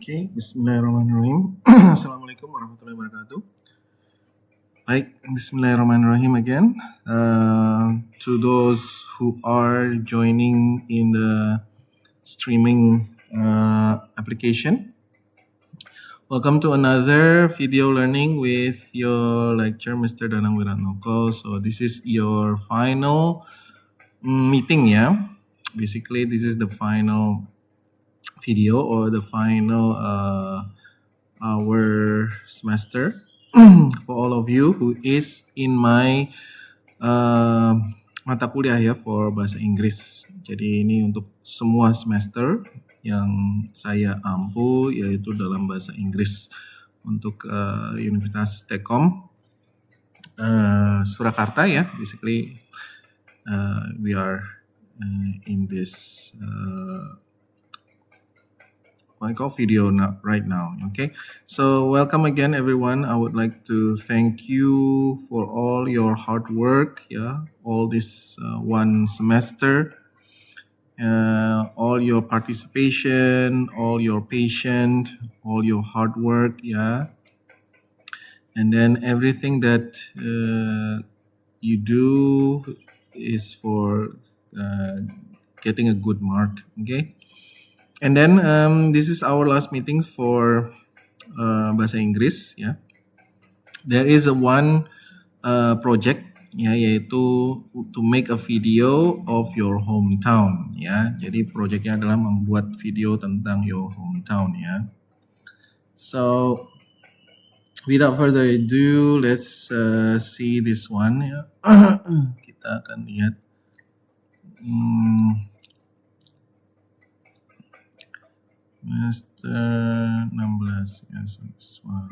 Oke, Bismillahirrahmanirrahim. Assalamualaikum warahmatullahi wabarakatuh. Baik, Bismillahirrahmanirrahim again. To those who are joining in the streaming application, welcome to another video learning with your lecturer, Mr. Danang Wiratnoko. So this is your final meeting, yeah. Basically, this is the final video or the final our semester for all of you who is in my mata kuliah ya for bahasa Inggris. Jadi ini untuk semua semester yang saya ampu yaitu dalam bahasa Inggris untuk Universitas Tekom Surakarta ya. Basically we are in this video right now. Okay, so welcome again everyone. I would like to thank you for all your hard work, all this one semester, all your participation, all your patience, all your hard work, and then everything that you do is for getting a good mark. Okay. And then this is our last meeting for bahasa Inggris ya. There is a one project ya, yaitu to make a video of your hometown ya. Jadi projectnya adalah membuat video tentang your hometown ya. So without further ado, let's see this one ya. Kita akan lihat. Semester 16 ya, so this one.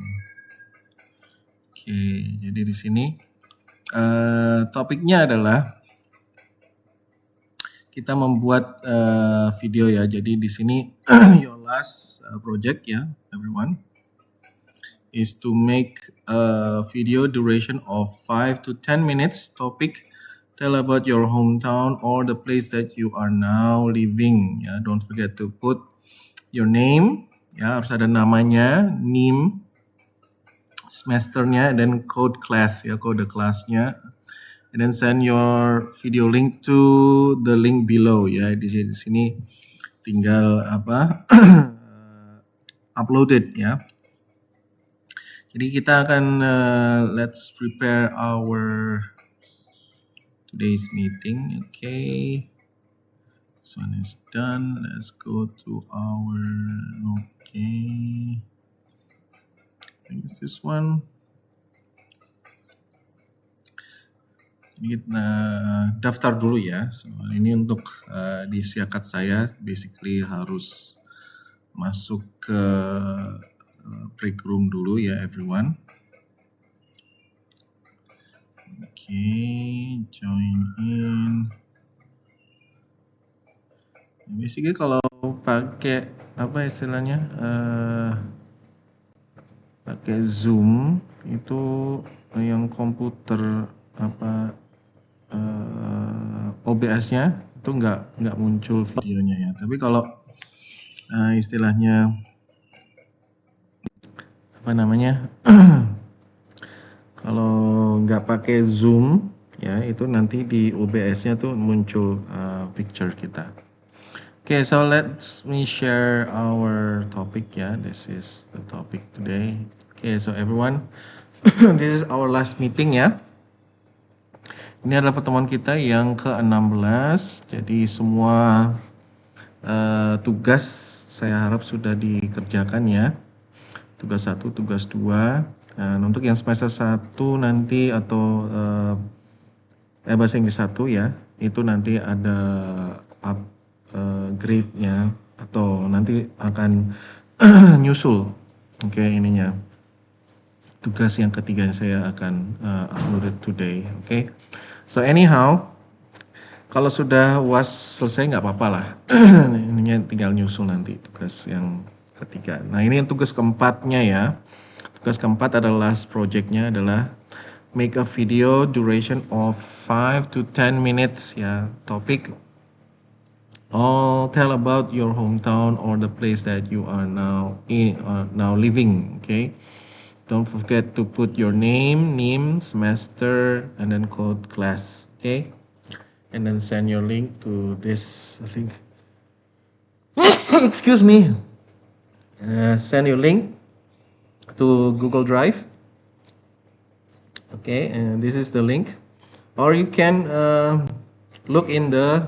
Oke, jadi di sini topiknya adalah kita membuat video ya. Jadi di sini your last project ya, everyone, is to make a video duration of 5 to 10 minutes. Topic: tell about your hometown or the place that you are now living. Ya, don't forget to put your name, ya harus ada namanya, NIM, semesternya, dan code class ya, kode kelasnya, and then send your video link to the link below ya. Di sini tinggal upload it ya. Jadi kita akan let's prepare our today's meeting. Okay. This one is done. Let's go to our, okay. I think it's this one. Ini kita daftar dulu ya. So, ini untuk di siakat saya, basically harus masuk ke break room dulu ya, everyone. Okay, join in. Basically kalau pakai apa istilahnya pakai Zoom itu yang komputer OBS-nya itu nggak muncul videonya ya. Tapi kalau istilahnya kalau nggak pakai Zoom ya, itu nanti di OBS-nya tuh muncul picture kita. Okay, so let me share our topic ya. This is the topic today. Okay, so everyone, this is our last meeting ya. Ini adalah pertemuan kita yang ke-16. Jadi semua tugas saya harap sudah dikerjakan ya. Tugas 1, tugas 2. Dan untuk yang semester 1 nanti atau bahasa Inggris 1 ya, itu nanti ada grade-nya atau nanti akan nyusul. Oke, ininya tugas yang ketiga yang saya akan upload today. Oke, so anyhow, kalau sudah UAS selesai nggak apa-apa lah. Ininya tinggal nyusul nanti tugas yang ketiga. Nah, ini yang tugas keempatnya ya. Tugas keempat adalah project-nya adalah make a video duration of 5 to 10 minutes ya. Topik: tell about your hometown or the place that you are now living. Okay, don't forget to put your name, semester, and then code class. Okay, and then send your link to this link. Excuse me. Send your link to Google Drive. Okay, and this is the link, or you can look in the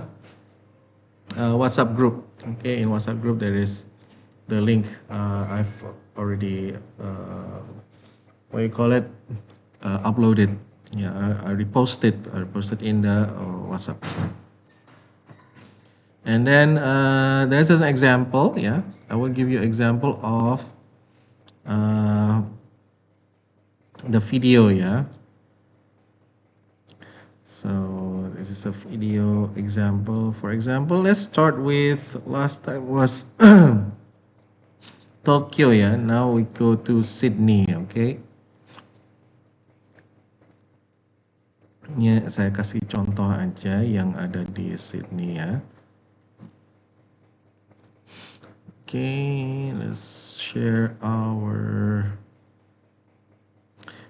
WhatsApp group. Okay, in WhatsApp group there is the link. I've already what you call it uploaded. Yeah, I reposted in the WhatsApp. And then there's an example. Yeah, I will give you example of the video. Yeah. So this is a video example. For example, let's start with last time was Tokyo ya. Now we go to Sydney, okay? Ini saya kasih contoh aja yang ada di Sydney ya. Okay, let's share our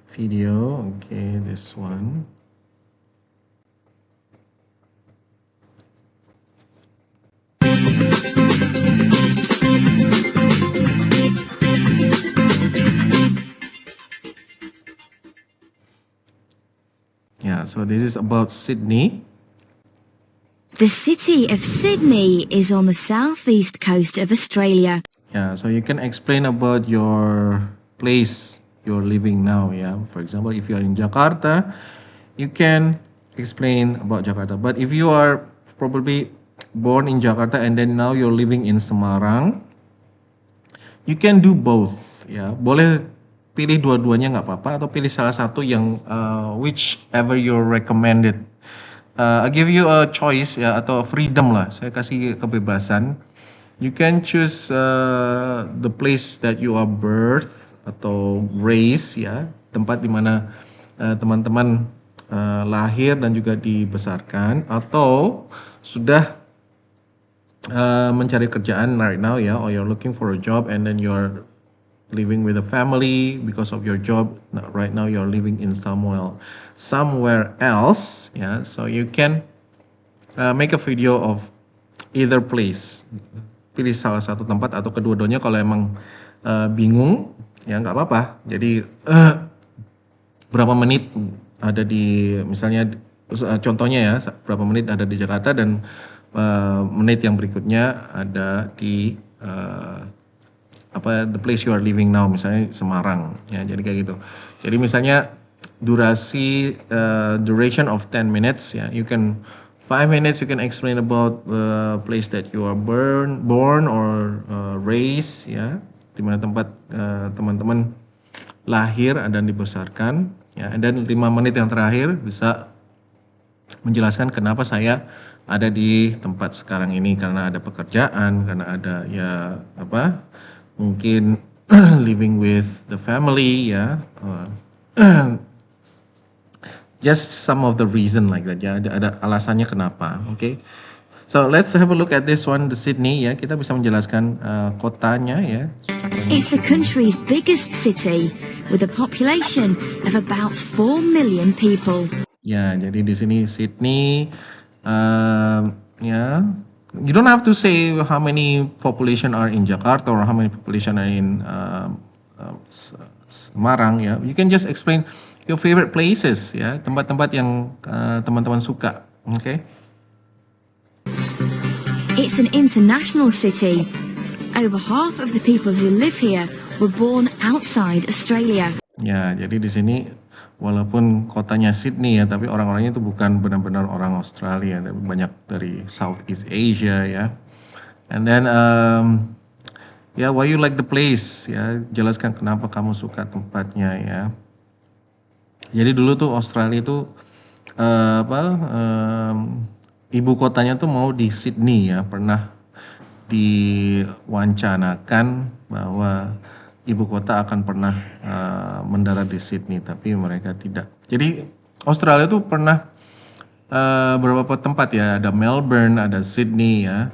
video. Okay, this one. Yeah, so this is about Sydney. The city of Sydney is on the southeast coast of Australia. Yeah, so you can explain about your place you're living now. Yeah, for example, if you are in Jakarta, you can explain about Jakarta. But if you are probably born in Jakarta and then now you're living in Semarang, you can do both. Ya, boleh pilih dua-duanya nggak apa-apa atau pilih salah satu yang whichever you're recommended. I give you a choice ya atau freedom lah. Saya kasih kebebasan. You can choose the place that you are birth atau raised ya, tempat di mana teman-teman lahir dan juga dibesarkan, atau sudah mencari kerjaan right now ya, or you're looking for a job and then you're living with a family because of your job. Right now you're living in somewhere else. Yeah, so you can make a video of either place. Pilih salah satu tempat atau kedua-duanya. Kalau emang bingung, ya nggak apa-apa. Jadi berapa menit ada di, misalnya contohnya ya, berapa menit ada di Jakarta dan menit yang berikutnya ada di the place you are living now, misalnya Semarang ya, jadi kayak gitu. Jadi misalnya duration of 10 minutes ya, you can 5 minutes you can explain about the place that you are born or raised ya, di mana tempat teman-teman lahir dan dibesarkan ya, dan 5 menit yang terakhir bisa menjelaskan kenapa saya ada di tempat sekarang ini, karena ada pekerjaan, karena ada ya mungkin living with the family ya, just some of the reason like that ya, ada alasannya kenapa. Okay, so let's have a look at this one, the Sydney ya. Kita bisa menjelaskan kotanya ya. It's the country's biggest city with a population of about 4 million people. Ya, jadi di sini Sydney ya. You don't have to say how many population are in Jakarta or how many population are in Semarang ya. You can just explain your favorite places ya, tempat-tempat yang teman-teman suka. Okay? It's an international city. Over half of the people who live here were born outside Australia. Ya, jadi di sini walaupun kotanya Sydney ya, tapi orang-orangnya itu bukan benar-benar orang Australia, tapi banyak dari Southeast Asia ya. And then why you like the place ya, jelaskan kenapa kamu suka tempatnya ya. Jadi dulu tuh Australia itu ibu kotanya tuh mau di Sydney ya, pernah diwancanakan bahwa ibu kota akan pernah mendarat di Sydney, tapi mereka tidak. Jadi Australia itu pernah beberapa tempat ya, ada Melbourne, ada Sydney ya.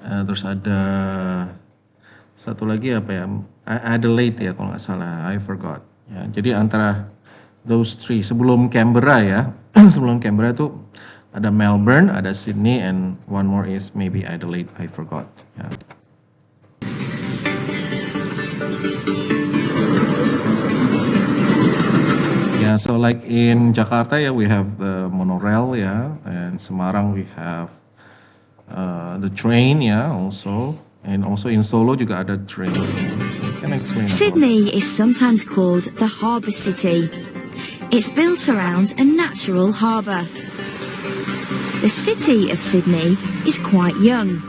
Terus ada satu lagi apa ya? Adelaide ya kalau nggak salah, I forgot. Ya, jadi antara those three sebelum Canberra ya, sebelum Canberra itu ada Melbourne, ada Sydney, and one more is maybe Adelaide, I forgot. Ya. Yeah, so like in Jakarta, yeah, we have the monorail, yeah, and Semarang we have the train, yeah, also, and also in Solo juga ada train. So you can explain about Sydney is sometimes called the harbour city. It's built around a natural harbour. The city of Sydney is quite young,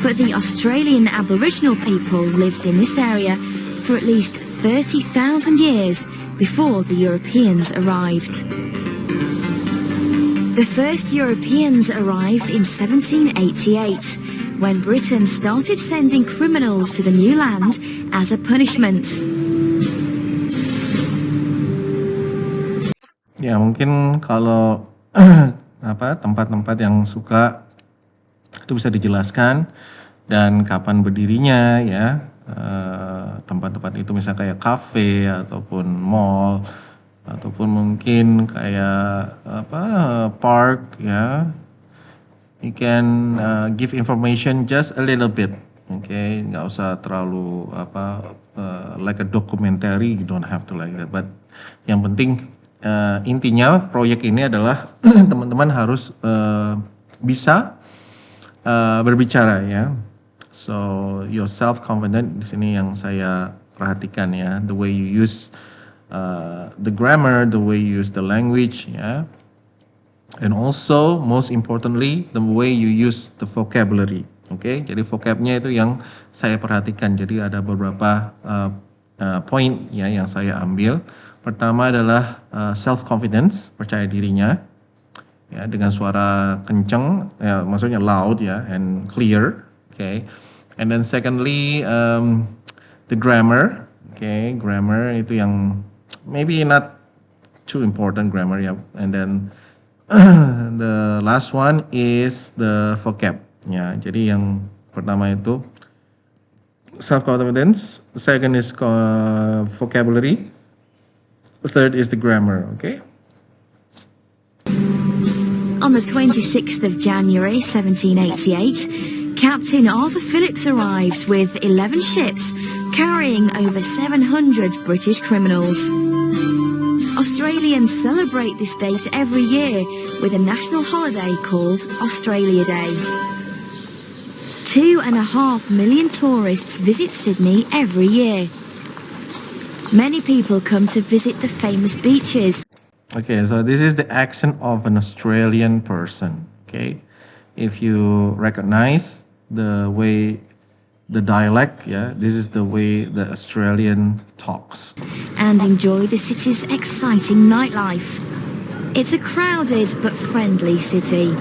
but the Australian Aboriginal people lived in this area for at least 30,000 years before the Europeans arrived. The first Europeans arrived in 1788, when Britain started sending criminals to the new land as a punishment. Ya mungkin kalau apa tempat-tempat yang suka itu bisa dijelaskan dan kapan berdirinya ya. Tempat-tempat itu misalnya kayak cafe ataupun mall ataupun mungkin kayak apa park ya. You can give information just a little bit, okay? Nggak usah terlalu apa like a documentary, you don't have to like that. But yang penting intinya proyek ini adalah teman-teman harus bisa berbicara ya. So your self confident di sini yang saya perhatikan ya, the way you use the grammar, the way you use the language ya, and also most importantly the way you use the vocabulary. Okay, jadi vocabnya itu yang saya perhatikan. Jadi ada beberapa poin ya yang saya ambil. Pertama adalah self confidence, percaya dirinya ya dengan suara kencang ya, maksudnya loud ya and clear. Okay. And then secondly, the grammar, okay, grammar itu yang maybe not too important grammar ya. And then the last one is the vocab, ya. Jadi yang pertama itu self confidence, the second is vocabulary, the third is the grammar, okay? On the 26th of January 1788, Captain Arthur Phillips arrived with 11 ships carrying over 700 British criminals. Australians celebrate this date every year with a national holiday called Australia Day. 2.5 million tourists visit Sydney every year. Many people come to visit the famous beaches. Okay, so this is the accent of an Australian person, okay? If you recognize the way, the dialect, yeah, this is the way the Australian talks. And enjoy the city's exciting nightlife. It's a crowded but friendly city.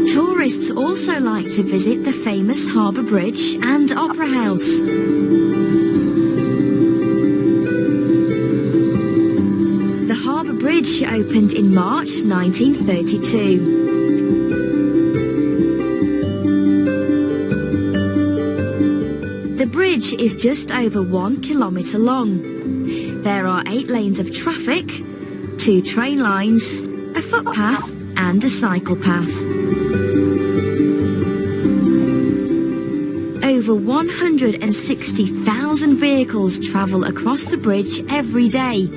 Tourists also like to visit the famous Harbour Bridge and Opera House. The Harbour Bridge opened in March 1932. The bridge is just over 1 kilometre long. There are 8 lanes of traffic, 2 train lines, a footpath and a cycle path. Over 160,000 vehicles travel across the bridge every day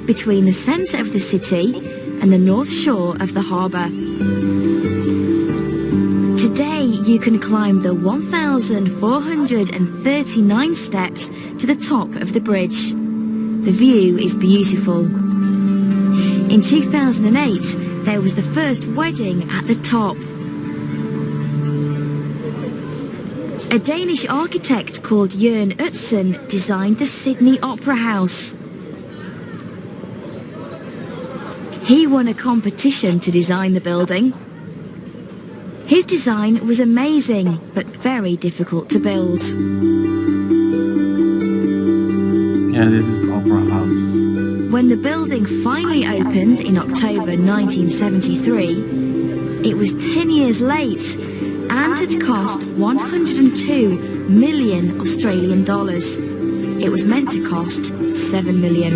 between the centre of the city and the north shore of the harbour. Today you can climb the 1,439 steps to the top of the bridge. The view is beautiful. In 2008 there was the first wedding at the top. A Danish architect called Jørn Utzon designed the Sydney Opera House. He won a competition to design the building. His design was amazing, but very difficult to build. Yeah, this is the Opera House. When the building finally opened in October 1973, it was 10 years late and had cost 102 million Australian dollars. It was meant to cost 7 million.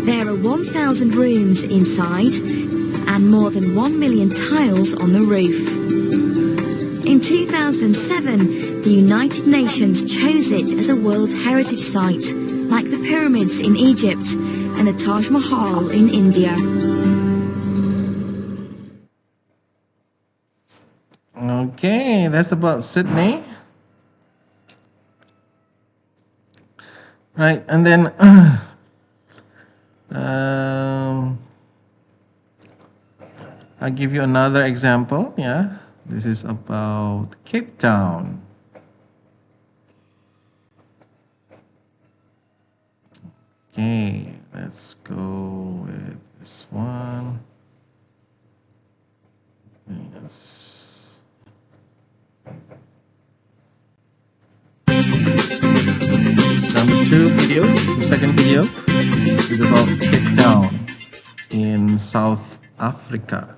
There are 1,000 rooms inside and more than 1 million tiles on the roof. In 2007, the United Nations chose it as a World Heritage Site, like the pyramids in Egypt and the Taj Mahal in India. Okay, that's about Sydney. Right, and then I'll give you another example. Yeah, this is about Cape Town. Okay, let's go with this one. Yes. Number 2 video, the second video is about Cape Town in South Africa.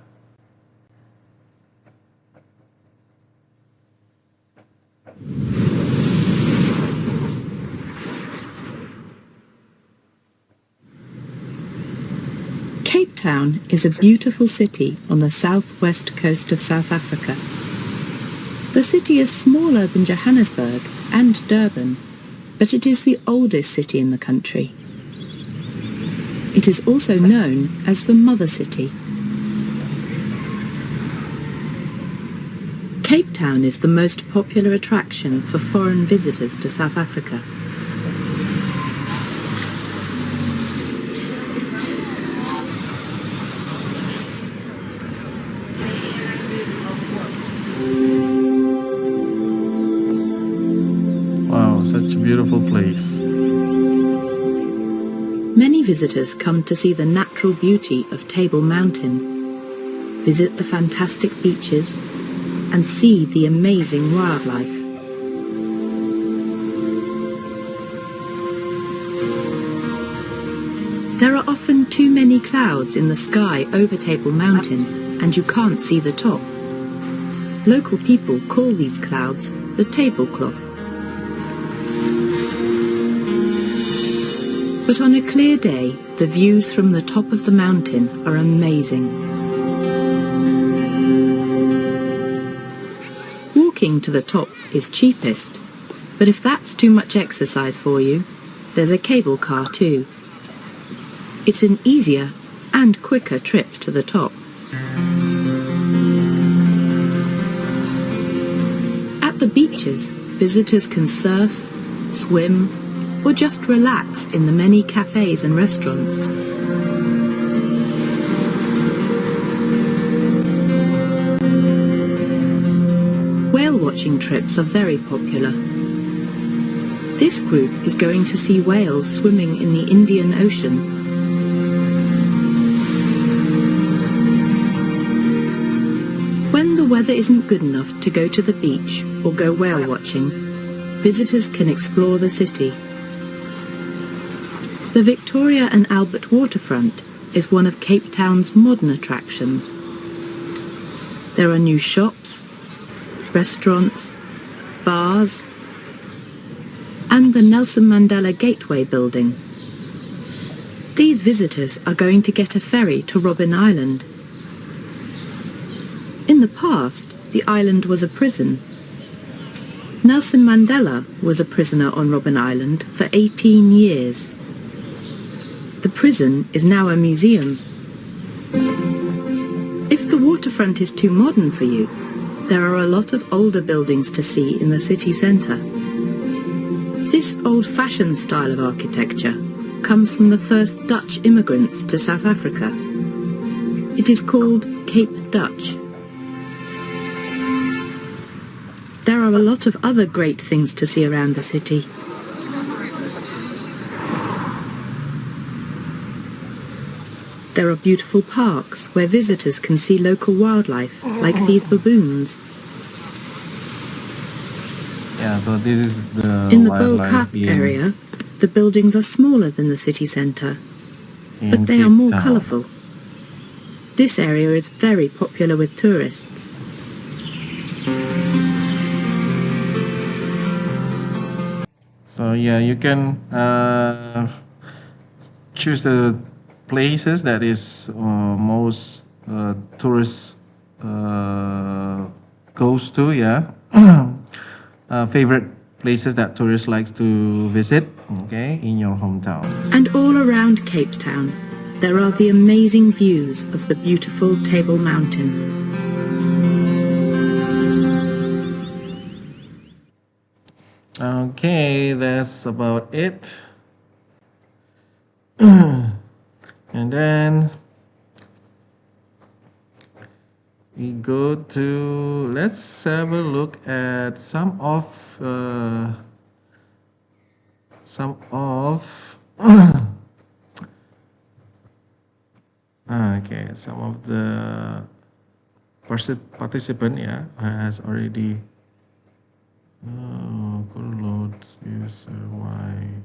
Cape Town is a beautiful city on the southwest coast of South Africa. The city is smaller than Johannesburg and Durban, but it is the oldest city in the country. It is also known as the Mother City. Cape Town is the most popular attraction for foreign visitors to South Africa. Wow, such a beautiful place. Many visitors come to see the natural beauty of Table Mountain, visit the fantastic beaches, and see the amazing wildlife. There are often too many clouds in the sky over Table Mountain, and you can't see the top. Local people call these clouds the tablecloth. But on a clear day, the views from the top of the mountain are amazing. Walking to the top is cheapest, but if that's too much exercise for you, there's a cable car too. It's an easier and quicker trip to the top. At the beaches, visitors can surf, swim, or just relax in the many cafes and restaurants. Whale watching trips are very popular. This group is going to see whales swimming in the Indian Ocean. When the weather isn't good enough to go to the beach or go whale watching, visitors can explore the city. The Victoria and Albert waterfront is one of Cape Town's modern attractions. There are new shops, restaurants, bars, and the Nelson Mandela Gateway building. These visitors are going to get a ferry to Robben Island. In the past, the island was a prison. Nelson Mandela was a prisoner on Robben Island for 18 years. The prison is now a museum. If the waterfront is too modern for you, there are a lot of older buildings to see in the city centre. This old-fashioned style of architecture comes from the first Dutch immigrants to South Africa. It is called Cape Dutch. There are a lot of other great things to see around the city. There are beautiful parks where visitors can see local wildlife, like these baboons. Yeah, so this is the In the wildlife Bo-Kaap being- area, the buildings are smaller than the city centre. in but they are Cape more Town. colourful. This area is very popular with tourists. So yeah, you can choose the places that is most tourists goes to, yeah. Favorite places that tourists likes to visit, okay, in your hometown. And all around Cape Town, there are the amazing views of the beautiful Table Mountain. Okay, that's about it. And then we go to, let's have a look at some of okay, some of the participant, yeah, has already could load user Y.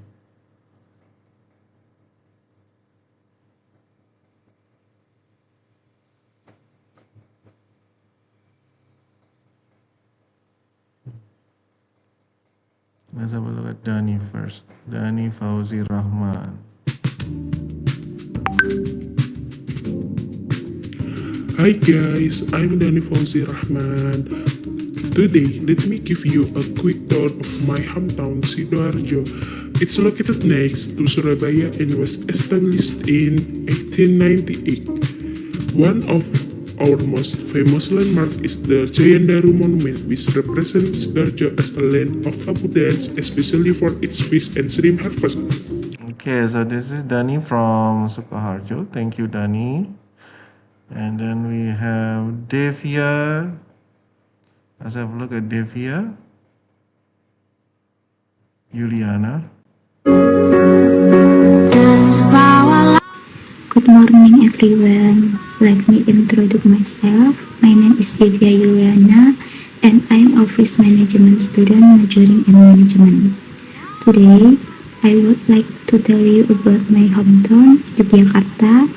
Let's have a look at Dani first. Dani Fauzi Rahman. Hi guys, I'm Dani Fauzi Rahman. Today, let me give you a quick tour of my hometown, Sidoarjo. It's located next to Surabaya and was established in 1898. One of our most famous landmark is the Jayandaru Monument, which represents Sidoarjo as a land of abundance, especially for its fish and shrimp harvest. Okay, so this is Dani from Sukoharjo. Thank you, Dani. And then we have Devia. Let's have a look at Devia. Juliana. Good morning everyone. Let me introduce myself. My name is Devia Yuliana and I'm a office management student majoring in management. Today, I would like to tell you about my hometown, Yogyakarta.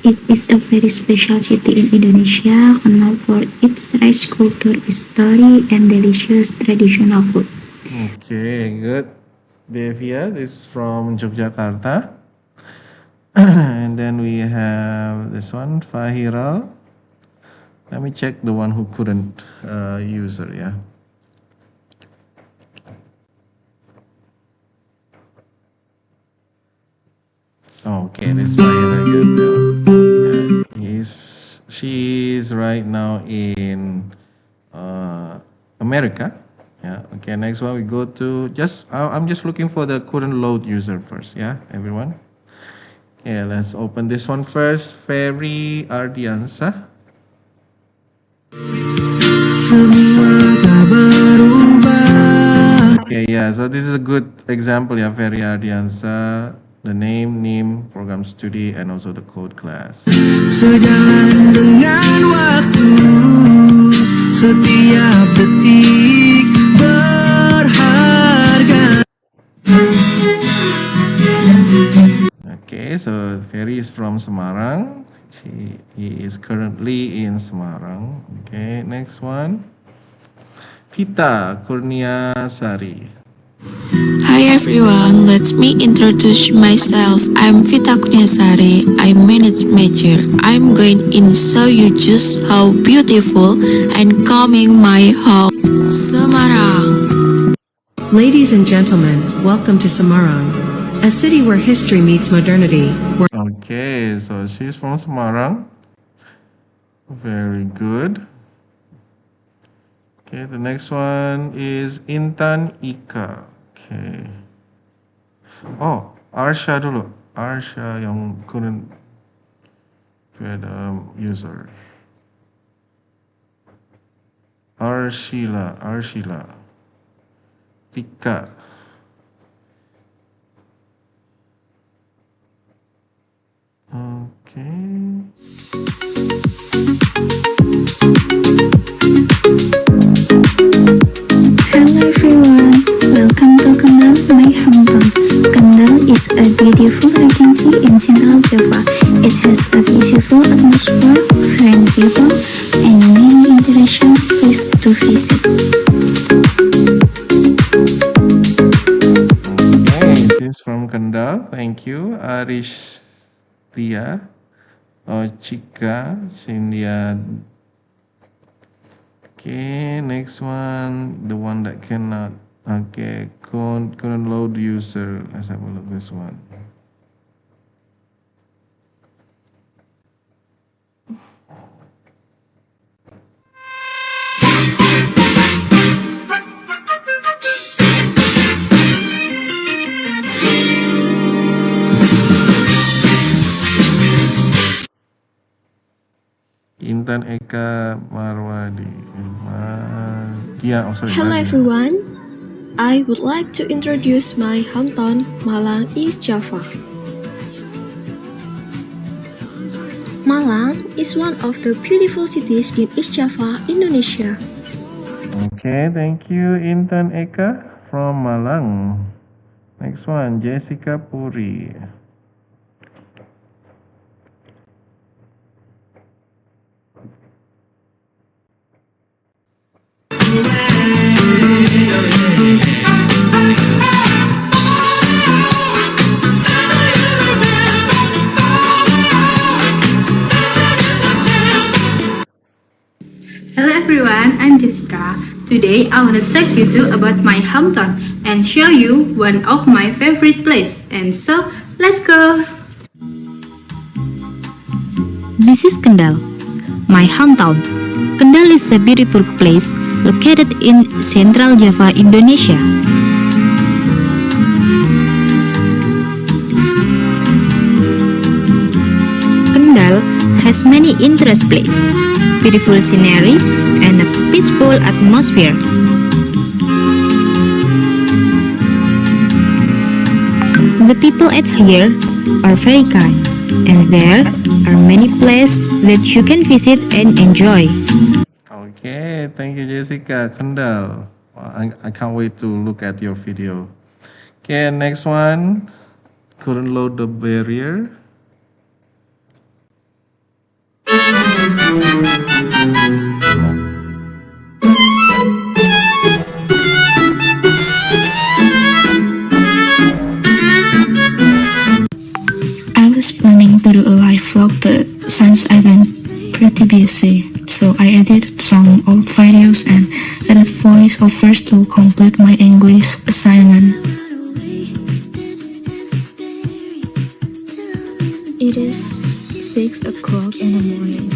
It is a very special city in Indonesia, known for its rich culture, history, and delicious traditional food. Okay, good. Devia, this is from Yogyakarta. And then we have this one, Fahira. Let me check the one who couldn't user, yeah. Okay, this Fahira, she's right now in America. Yeah. Okay. Next one we go to I'm just looking for the current load user first. Yeah, everyone. Yeah, let's open this one first. Ferry Ardiansa. Okay, yeah. So this is a good example. Yeah, Ferry Ardiansa. The name, program study, and also the code class. Sejalan dengan waktu, setiap detik berharga. Okay, so Ferry is from Semarang. He is currently in Semarang. Okay, next one. Vita Kurnia Sari. Hi everyone, let me introduce myself. I'm Vita Kurniasari. I'm managed major. I'm going in show you just how beautiful and calming my home, Semarang. Ladies and gentlemen, welcome to Semarang, a city where history meets modernity. Okay, so she's from Semarang. Very good. Okay, the next one is Intan Ika. Okay. Oh, Arsha dulu. Arsha yang couldn't get user. Arshila. Rika. Okay. Hello everyone, welcome to Kendal, my hometown. Kendal is a beautiful regency in Central Java. It has a beautiful atmosphere, friendly people, and many interesting places to visit. Okay, this is from Kendal. Thank you. Arish Tia. Chika. Cynthia. Okay, next one. The one that cannot. Okay, couldn't load user. Let's have a look at this one. Intan Eka Marwadi. Hello everyone. I would like to introduce my hometown, Malang, East Java. Malang is one of the beautiful cities in East Java, Indonesia. Okay, thank you Intan Eka from Malang. Next one, Jessica Puri. Hello everyone, I'm Jessica. Today I want to talk you to about my hometown and show you one of my favorite place. And so, let's go! This is Kendal, my hometown. Kendal is a beautiful place located in Central Java, Indonesia. Kendal has many interest places, beautiful scenery, and a peaceful atmosphere. The people at here are very kind, and there are many places that you can visit and enjoy. Okay, thank you Jessica. Kendal. I can't wait to look at your video. Okay, next one. Couldn't load the barrier. I was planning to do a live vlog, but since I've been pretty busy, so I edited some old videos and added voiceovers to complete my English assignment. It is 6 o'clock in the morning.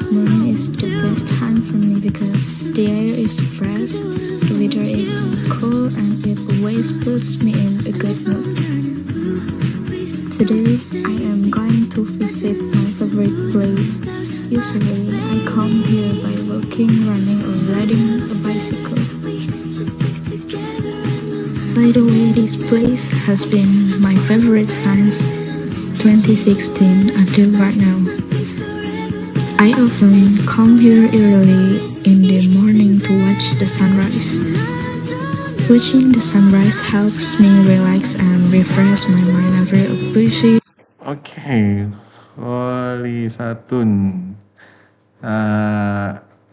Morning is the best time for me because the air is fresh, the weather is cool, and it always puts me in a good mood. Today, I am going to visit my favorite place. Usually, I come here by walking, running, or riding a bicycle. By the way, this place has been my favorite since 2016 until right now. I often come here early in the morning to watch the sunrise. Watching the sunrise helps me relax and refresh my mind after a busy. Okay, Holy Satun.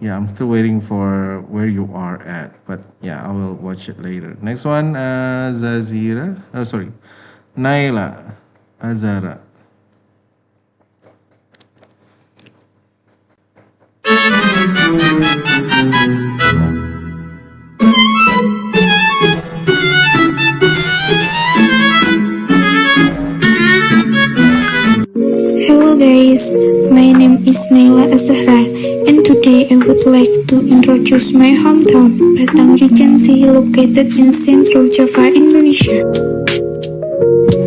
Yeah, I'm still waiting for where you are at, but yeah, I will watch it later. Next one, Zazira. Oh, sorry, Naila Azara. Hello guys, my name is Naila Azahra, and today I would like to introduce my hometown, Batang Regency, located in Central Java, Indonesia.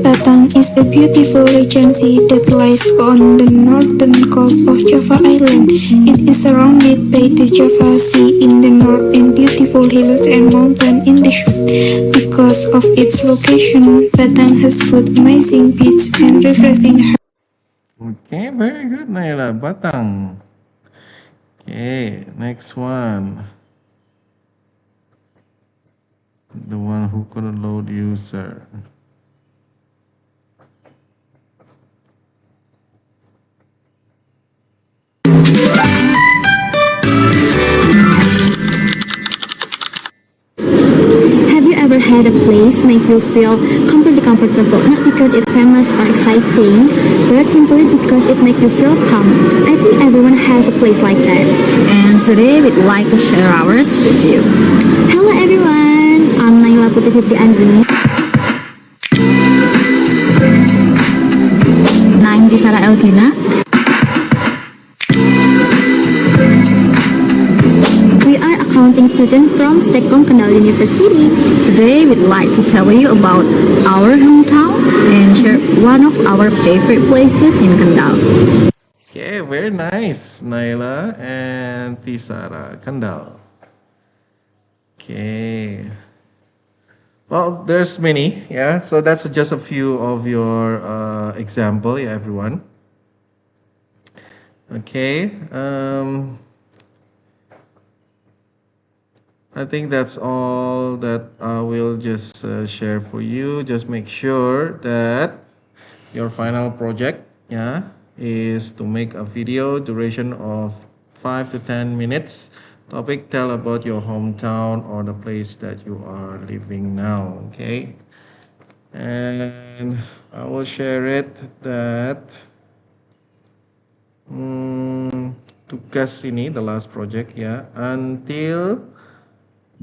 Batang is a beautiful regency that lies on the northern coast of Java Island. It is surrounded by the Java Sea in the north and beautiful hills and mountains in the south. Because of its location, Batang has good amazing beach and refreshing. Okay, very good, Naila. Batang. Okay, next one. The one who couldn't load user. had a place make you feel completely comfortable, not because it's famous or exciting, but simply because it makes you feel calm. I think everyone has a place like that. And today we'd like to share ours with you. Hello everyone, I'm Naila Putri Fitri Andrini. I'm Tisara Elvina. We are accounting students from Stekom Kendal University. Today we'd like to tell you about our hometown and share one of our favorite places in Kendal. Okay, very nice, Naila and Tisara Kendal. Okay. Well, there's many, yeah. So that's just a few of your example, yeah, everyone. Okay. I think that's all that I will just share for you. Just make sure that your final project, yeah, is to make a video duration of 5 to 10 minutes. Topic: tell about your hometown or the place that you are living now. Okay, and I will share it that tugas ini, the last project, yeah, until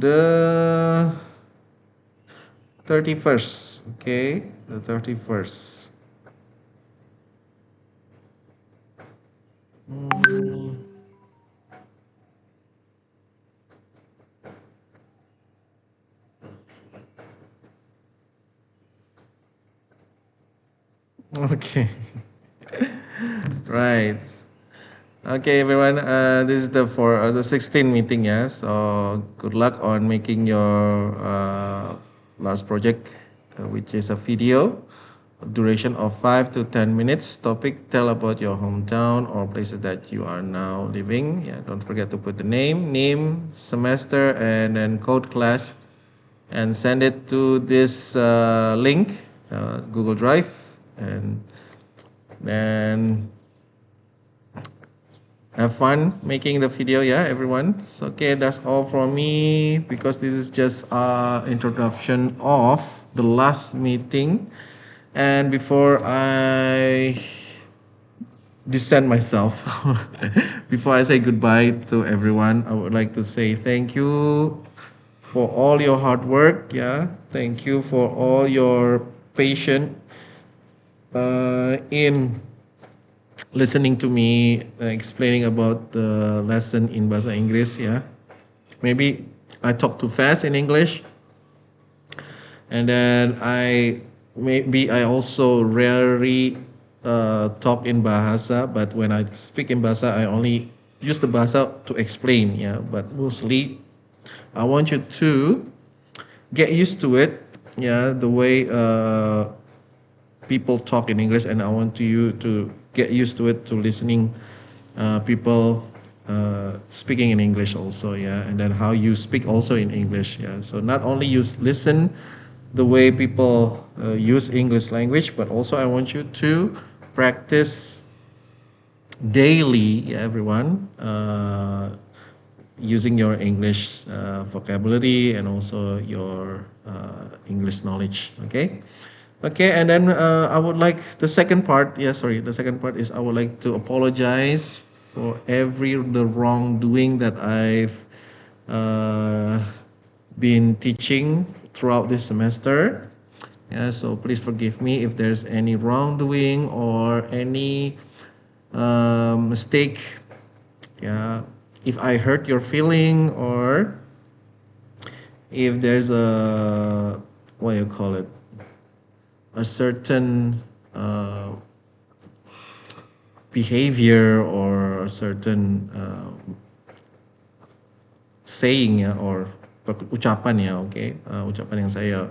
the 31st. Okay, the 31st. Okay. Right. Okay, everyone. This is the 16th meeting, yeah. So good luck on making your last project, which is a video, duration of 5 to 10 minutes. Topic: tell about your hometown or places that you are now living. Yeah. Don't forget to put the name, semester, and then code class, and send it to this link, Google Drive, and then have fun making the video, yeah, everyone. So okay, that's all from me, because this is just introduction of the last meeting. And before I descend myself, before I say goodbye to everyone, I would like to say thank you for all your hard work, yeah. Thank you for all your patience in listening to me explaining about the lesson in Bahasa Inggris, yeah. Maybe I talk too fast in English, and then I also rarely talk in Bahasa, but when I speak in Bahasa, I only use the Bahasa to explain, yeah. But mostly, I want you to get used to it, yeah, the way people talk in English, and I want you to get used to it, to listening people speaking in English also, yeah, and then how you speak also in English, yeah. So not only you listen the way people use English language, but also I want you to practice daily, yeah, everyone, using your English vocabulary and also your English knowledge. Okay, and then I would like the second part. The second part is I would like to apologize for the wrongdoing that I've been teaching throughout this semester. Yeah, so please forgive me if there's any wrongdoing or any mistake. Yeah, if I hurt your feeling, or if there's a a certain behavior or a certain saying, ya, or ucapan, ya, ucapan yang saya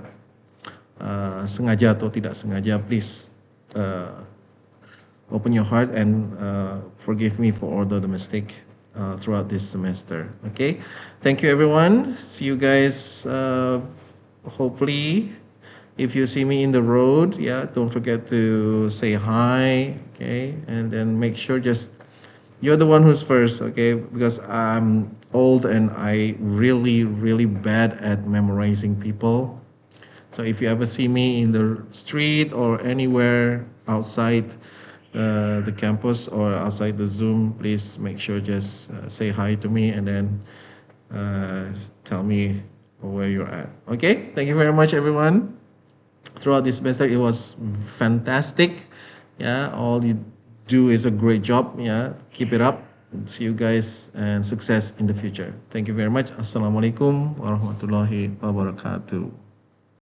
sengaja atau tidak sengaja, please open your heart and forgive me for all the mistake throughout this semester. Okay, thank you everyone. See you guys hopefully. If you see me in the road, yeah, don't forget to say hi, okay? And then make sure you're the one who's first, okay? Because I'm old and I really bad at memorizing people. So if you ever see me in the street or anywhere outside the campus or outside the Zoom, please make sure just say hi to me and then tell me where you're at. Okay, thank you very much, everyone. Throughout this semester, it was fantastic. Yeah, all you do is a great job. Yeah, keep it up. See you guys and success in the future. Thank you very much. Assalamualaikum warahmatullahi wabarakatuh.